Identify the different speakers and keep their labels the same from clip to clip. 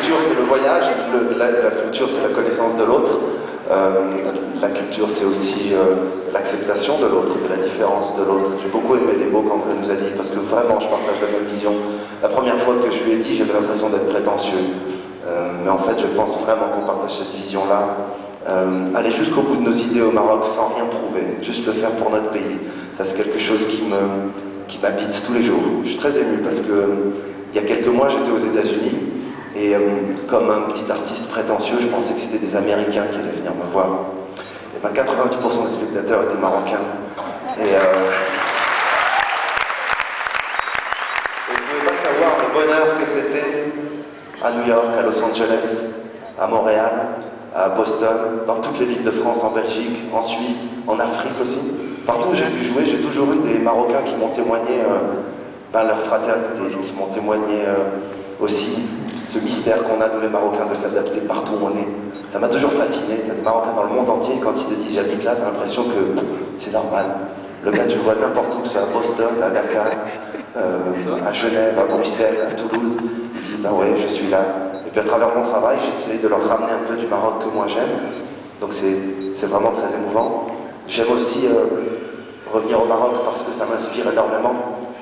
Speaker 1: culture, c'est le voyage, la culture, c'est la connaissance de l'autre. La culture, c'est aussi l'acceptation de l'autre, de la différence de l'autre. J'ai beaucoup aimé les mots qu'André nous a dit, parce que vraiment, je partage la même vision. La première fois que je lui ai dit, j'avais l'impression d'être prétentieux. Mais en fait, je pense vraiment qu'on partage cette vision-là. Aller jusqu'au bout de nos idées au Maroc sans rien prouver, juste le faire pour notre pays. Ça, c'est quelque chose qui m'habite tous les jours. Je suis très ému parce que il y a quelques mois, j'étais aux États-Unis et comme un petit artiste prétentieux, je pensais que c'était des Américains qui allaient venir me voir. Et ben 90% des spectateurs étaient marocains. Et vous ne pouvez pas savoir le bonheur que c'était à New York, à Los Angeles, à Montréal, à Boston, dans toutes les villes de France, en Belgique, en Suisse, en Afrique aussi. Partout où j'ai pu jouer, j'ai toujours eu des Marocains qui m'ont témoigné leur fraternité, qui m'ont témoigné aussi ce mystère qu'on a, nous les Marocains, de s'adapter partout où on est. Ça m'a toujours fasciné. Il y a des Marocains dans le monde entier, quand ils te disent j'habite là, tu as l'impression que c'est normal. Le gars, tu le vois n'importe où, que ce soit à Boston, à Dakar, à Genève, à Bruxelles, à Toulouse, il dit ben ouais, je suis là. Et puis à travers mon travail, j'essaie de leur ramener un peu du Maroc que moi j'aime. Donc c'est vraiment très émouvant. J'aime aussi revenir au Maroc parce que ça m'inspire énormément.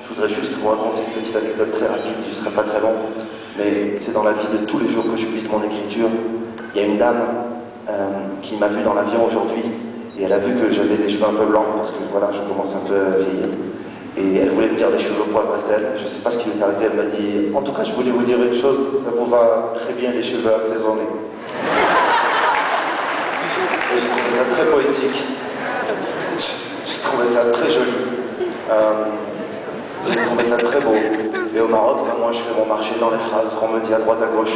Speaker 1: Je voudrais juste vous raconter une petite anecdote très rapide, je ne serai pas très long, mais c'est dans la vie de tous les jours que je puise mon écriture. Il y a une dame qui m'a vu dans l'avion aujourd'hui et elle a vu que j'avais des cheveux un peu blancs parce que voilà, je commence un peu à vieillir. Et elle voulait me dire des cheveux au poil pastel. Je ne sais pas ce qui lui est arrivé, elle m'a dit en tout cas, je voulais vous dire une chose, ça vous va très bien les cheveux assaisonnés. Et j'ai trouvé ça très poétique. J'ai trouvé ça très joli. J'ai trouvé ça très beau. Et au Maroc, moi je fais mon marché dans les phrases qu'on me dit à droite à gauche.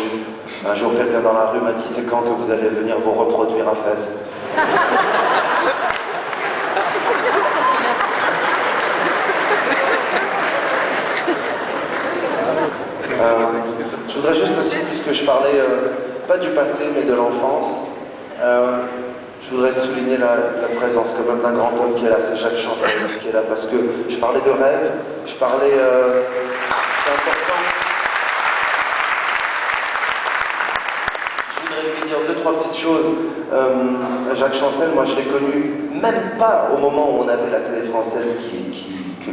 Speaker 1: Un jour, quelqu'un dans la rue m'a dit c'est quand que vous allez venir vous reproduire à Fès. Je voudrais juste aussi, puisque je parlais pas du passé mais de l'enfance, je voudrais souligner la présence quand même d'un grand homme qui est là, c'est Jacques Chancel qui est là, parce que je parlais de rêve, je parlais... c'est important. Je voudrais lui dire deux, trois petites choses. Jacques Chancel, moi je l'ai connu, même pas au moment où on avait la télé française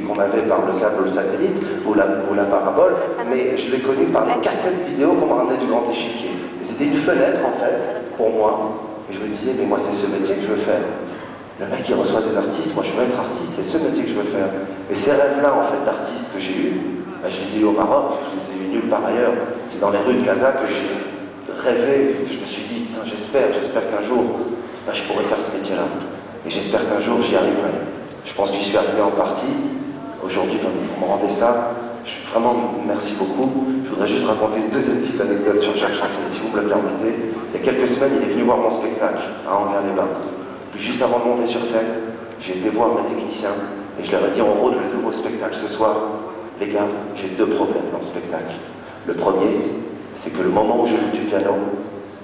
Speaker 1: qu'on avait par le câble ou le satellite, ou la parabole, mais je l'ai connu par les cassettes vidéo qu'on m'a ramené du Grand Échiquier. C'était une fenêtre en fait, pour moi. Et je me disais, mais moi c'est ce métier que je veux faire. Le mec il reçoit des artistes, moi je veux être artiste, c'est ce métier que je veux faire. Et ces rêves-là en fait d'artistes que j'ai eus, je les ai eus au Maroc, je les ai eus nulle part ailleurs. C'est dans les rues de Casa que j'ai rêvé, je me suis dit, j'espère qu'un jour, je pourrai faire ce métier-là. Et j'espère qu'un jour j'y arriverai. Je pense que j'y suis arrivé en partie. Aujourd'hui, vous me rendez ça. Vraiment, merci beaucoup. Je voudrais juste raconter une deuxième petite anecdote sur Jacques Chancel, si vous me le permettez. Il y a quelques semaines, il est venu voir mon spectacle à Enghien-les-Bains. Puis juste avant de monter sur scène, j'ai été voir mes techniciens et je leur ai dit en gros, le nouveau spectacle ce soir, les gars, j'ai deux problèmes dans le spectacle. Le premier, c'est que le moment où je joue du piano,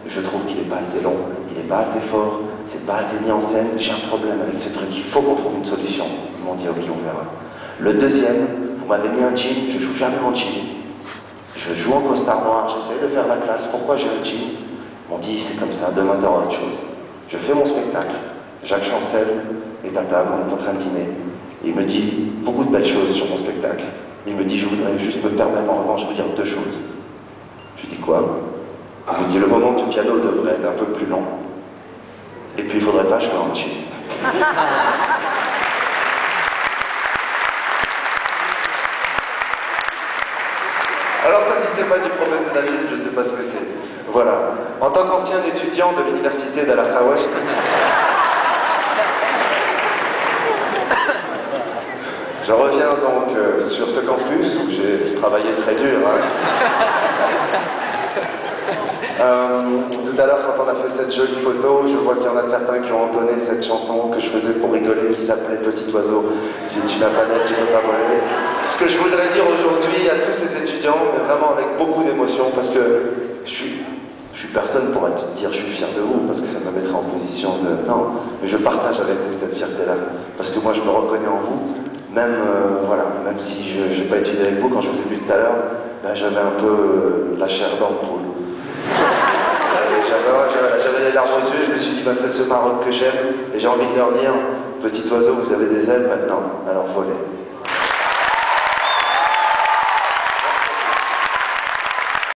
Speaker 1: je trouve qu'il n'est pas assez long, il n'est pas assez fort, c'est pas assez mis en scène, j'ai un problème avec ce truc, il faut qu'on trouve une solution. Ils m'ont dit ok, on verra. Le deuxième, vous m'avez mis un jean, je joue jamais en jean. Je joue en costard noir, j'essaie de faire la classe, pourquoi j'ai un jean? Ils m'ont dit c'est comme ça, demain t'auras autre chose. Je fais mon spectacle, Jacques Chancel est à table, on est en train de dîner. Et il me dit beaucoup de belles choses sur mon spectacle. Il me dit je voudrais juste me permettre en revanche de vous dire deux choses. Je dis quoi? Il me dit le moment du piano devrait être un peu plus long. Et puis il ne faudrait pas jouer en jean. Alors ça, si c'est pas du professionnalisme, je ne sais pas ce que c'est. Voilà. En tant qu'ancien étudiant de l'université d'Al-Akhawaï, je reviens donc sur ce campus où j'ai travaillé très dur. Tout à l'heure, quand on a fait cette jolie photo, je vois qu'il y en a certains qui ont entonné cette chanson que je faisais pour rigoler, qui s'appelait Petit oiseau. Si tu n'as pas d'aile, tu ne peux pas voler. Ce que je voudrais dire aujourd'hui à tous ces étudiants, mais vraiment avec beaucoup d'émotion, parce que je suis personne pour dire je suis fier de vous, parce que ça me mettrait en position de... Non, mais je partage avec vous cette fierté-là, parce que moi je me reconnais en vous, même, voilà, même si je n'ai pas étudié avec vous, quand je vous ai vu tout à l'heure, ben, j'avais un peu la chair dans le poule. j'avais les larmes aux yeux, je me suis dit, bah, c'est ce Maroc que j'aime, et j'ai envie de leur dire, petit oiseau, vous avez des ailes maintenant, alors volez.